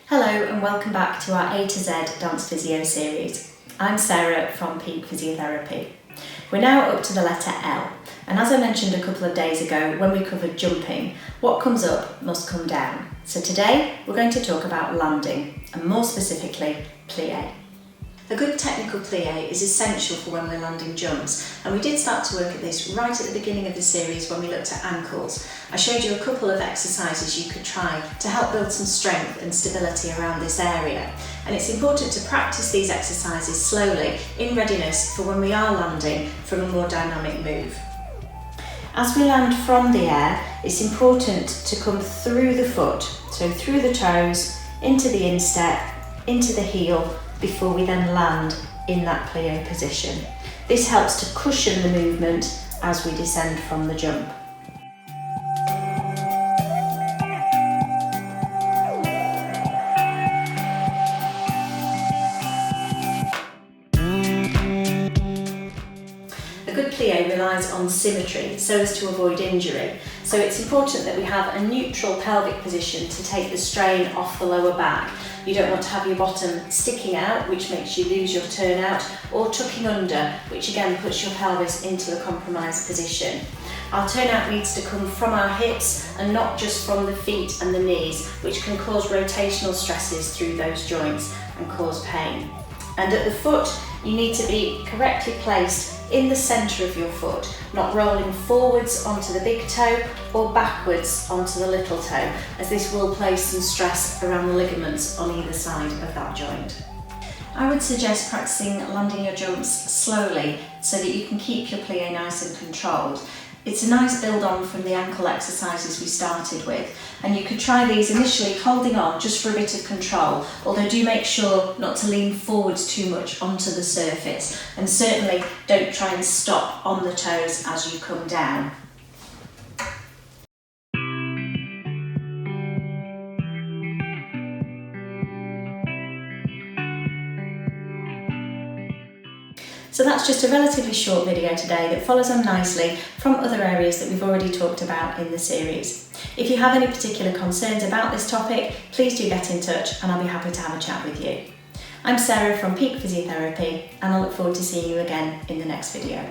Hello and welcome back to our A to Z Dance Physio series. I'm Sarah from Peak Physiotherapy. We're now up to the letter L, and as I mentioned a couple of days ago when we covered jumping, what comes up must come down. So today we're going to talk about landing, and more specifically, plie. A good technical plie is essential for when we're landing jumps, and we did start to work at this right at the beginning of the series when we looked at ankles. I showed you a couple of exercises you could try to help build some strength and stability around this area, and it's important to practice these exercises slowly in readiness for when we are landing from a more dynamic move. As we land from the air, it's important to come through the foot, so through the toes, into the instep, into the heel, before we then land in that plie position. This helps to cushion the movement as we descend from the jump. A good plie relies on symmetry so as to avoid injury. So it's important that we have a neutral pelvic position to take the strain off the lower back. You don't want to have your bottom sticking out, which makes you lose your turnout, or tucking under, which again puts your pelvis into a compromised position. Our turnout needs to come from our hips and not just from the feet and the knees, which can cause rotational stresses through those joints and cause pain. And at the foot, you need to be correctly placed in the centre of your foot, not rolling forwards onto the big toe or backwards onto the little toe, as this will place some stress around the ligaments on either side of that joint. I would suggest practicing landing your jumps slowly so that you can keep your plie nice and controlled. It's a nice build on from the ankle exercises we started with, and you could try these initially holding on just for a bit of control, although do make sure not to lean forwards too much onto the surface, and certainly don't try and stop on the toes as you come down. So that's just a relatively short video today that follows on nicely from other areas that we've already talked about in the series. If you have any particular concerns about this topic, please do get in touch and I'll be happy to have a chat with you. I'm Sarah from Peak Physiotherapy, and I look forward to seeing you again in the next video.